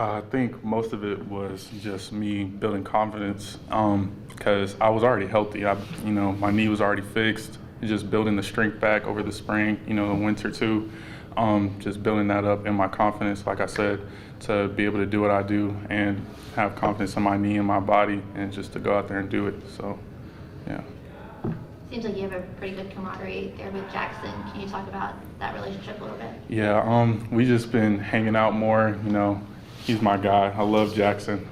I think most of it was just me building confidence because I was already healthy. My knee was already fixed. Just building the strength back over the spring, the winter too. Just building that up and my confidence, like I said, to be able to do what I do and have confidence in my knee and my body and just to go out there and do it. So, yeah. Seems like you have a pretty good camaraderie there with Jackson. Can you talk about that relationship a little bit? Yeah, we just been hanging out more. He's my guy. I love Jackson.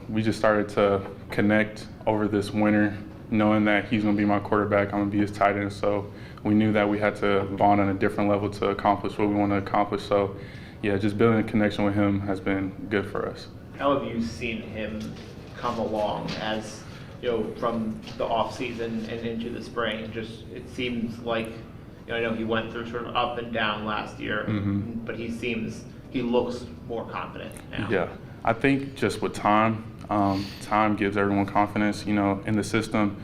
We just started to connect over this winter, knowing that he's going to be my quarterback, I'm going to be his tight end. So we knew that we had to bond on a different level to accomplish what we want to accomplish. So, yeah, just building a connection with him has been good for us. How have you seen him come along as, from the off season and into the spring? Just it seems like, I know he went through sort of up and down last year, but he looks more confident now. Yeah, I think just with time gives everyone confidence. In the system,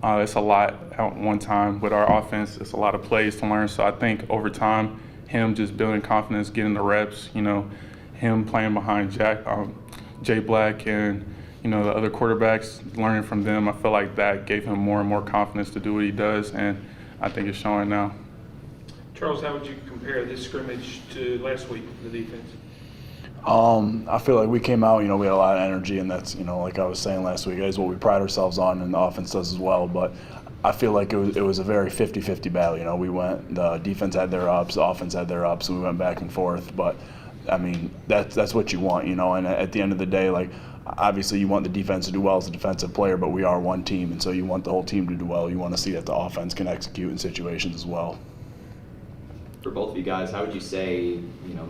it's a lot at one time. With our offense, it's a lot of plays to learn. So I think over time, him just building confidence, getting the reps, him playing behind Jay Black and, the other quarterbacks, learning from them, I feel like that gave him more and more confidence to do what he does, and I think it's showing now. Charles, how would you compare this scrimmage to last week, the defense? I feel like we came out, we had a lot of energy, and that's, like I was saying last week, is what we pride ourselves on, and the offense does as well. But I feel like it was a very 50-50 battle. We went, the defense had their ups, the offense had their ups, and we went back and forth. But I mean, that's what you want, and at the end of the day, like, obviously you want the defense to do well as a defensive player, but we are one team, and so you want the whole team to do well. You want to see that the offense can execute in situations as well. For both of you guys, how would you say,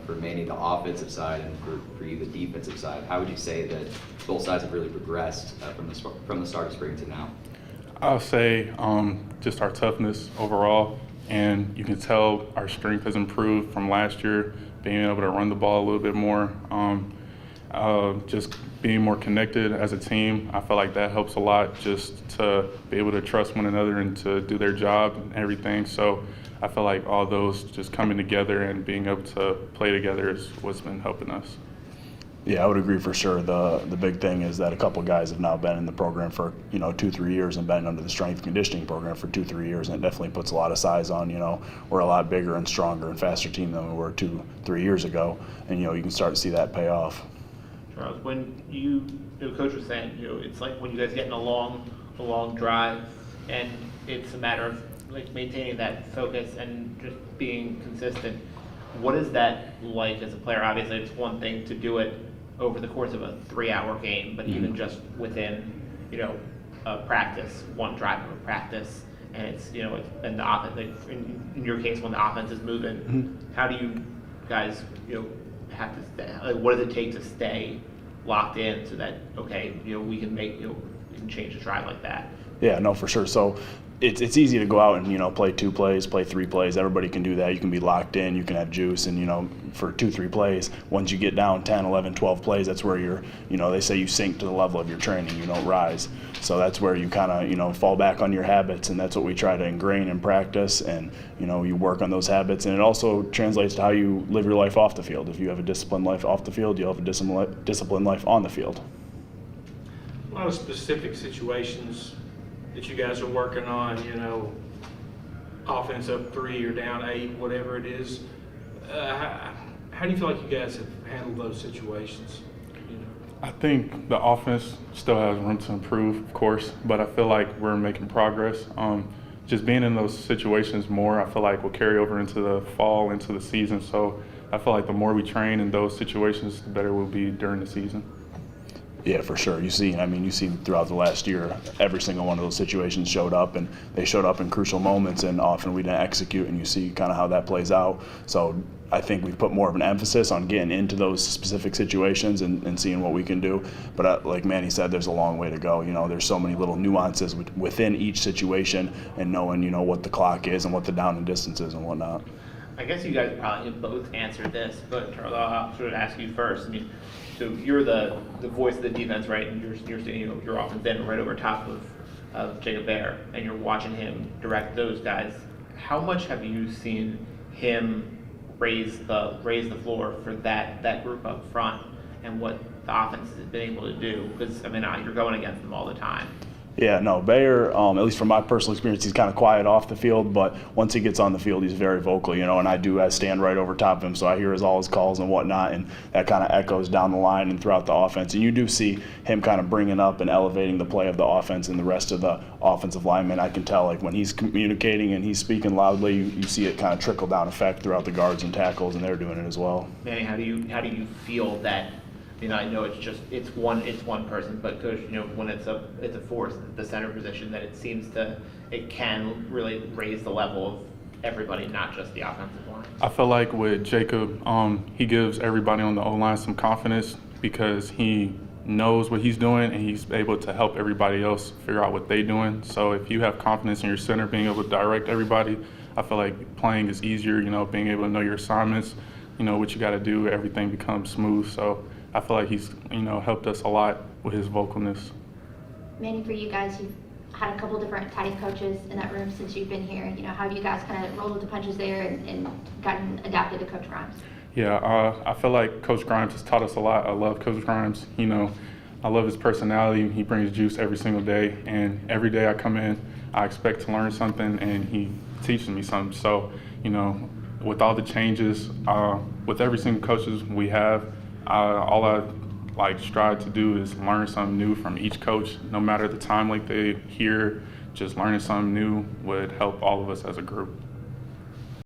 for Manny, the offensive side, and for you, the defensive side, how would you say that both sides have really progressed from the start of spring to now? I'll say just our toughness overall, and you can tell our strength has improved from last year, being able to run the ball a little bit more, just being more connected as a team. I feel like that helps a lot, just to be able to trust one another and to do their job and everything. So I feel like all those just coming together and being able to play together is what's been helping us. Yeah, I would agree for sure. The big thing is that a couple guys have now been in the program for 2-3 years and been under the strength and conditioning program for 2-3 years, and it definitely puts a lot of size on. We're a lot bigger and stronger and faster team than we were 2-3 years ago, and you can start to see that pay off. Charles, when Coach was saying, it's like when you guys get in a long drive, and it's a matter of like maintaining that focus and just being consistent. What is that like as a player? Obviously, it's one thing to do it over the course of a 3-hour game, but even just within, a practice, one drive of a practice, and it's, and the offense, like in your case, when the offense is moving, how do you guys, have to stay? Like, what does it take to stay locked in so that, okay, we can make, we can change the drive like that? Yeah, no, for sure. So it's easy to go out and play 2 plays, play 3 plays. Everybody can do that. You can be locked in, you can have juice, and for 2-3 plays, once you get down 10, 11, 12 plays, that's where you're, they say you sink to the level of your training, you don't rise. So that's where you kind of fall back on your habits, and that's what we try to ingrain in practice, and you work on those habits, and it also translates to how you live your life off the field. If you have a disciplined life off the field, you'll have a disciplined life on the field. A lot of specific situations that you guys are working on, offense up 3 or down 8, whatever it is. How do you feel like you guys have handled those situations? I think the offense still has room to improve, of course, but I feel like we're making progress. Just being in those situations more, I feel like will carry over into the fall, into the season. So I feel like the more we train in those situations, the better we'll be during the season. Yeah, for sure. You see throughout the last year, every single one of those situations showed up, and they showed up in crucial moments, and often we didn't execute, and you see kind of how that plays out. So I think we've put more of an emphasis on getting into those specific situations and seeing what we can do. But like Manny said, there's a long way to go. There's so many little nuances within each situation, and knowing, what the clock is and what the down and distance is and whatnot. I guess you guys probably both answered this, but Charles, I'll sort of ask you first. So you're the voice of the defense, right? And you're seeing your offense then right over top of Jacob Bear, and you're watching him direct those guys. How much have you seen him raise the floor for that group up front and what the offense has been able to do? Because, I mean, you're going against them all the time. Yeah, no, Bayer, at least from my personal experience, he's kind of quiet off the field, but once he gets on the field, he's very vocal, and I stand right over top of him, so I hear all his calls and whatnot, and that kind of echoes down the line and throughout the offense. And you do see him kind of bringing up and elevating the play of the offense and the rest of the offensive linemen. I can tell, like, when he's communicating and he's speaking loudly, you see it kind of trickle down effect throughout the guards and tackles, and they're doing it as well. Manny, how do you feel that? I know it's one person, but Coach, when it's a force, the center position, that it can really raise the level of everybody, not just the offensive line. I feel like with Jacob, he gives everybody on the O-line some confidence because he knows what he's doing and he's able to help everybody else figure out what they're doing. So if you have confidence in your center being able to direct everybody, I feel like playing is easier, being able to know your assignments, what you got to do, everything becomes smooth. So I feel like he's, helped us a lot with his vocalness. Manny, for you guys, you've had a couple different tight end coaches in that room since you've been here. How have you guys kind of rolled with the punches there and gotten adapted to Coach Grimes? Yeah, I feel like Coach Grimes has taught us a lot. I love Coach Grimes. I love his personality. He brings juice every single day, and every day I come in, I expect to learn something, and he teaches me something. So, with all the changes, with every single coaches we have, all I strive to do is learn something new from each coach. No matter the time they're here, just learning something new would help all of us as a group.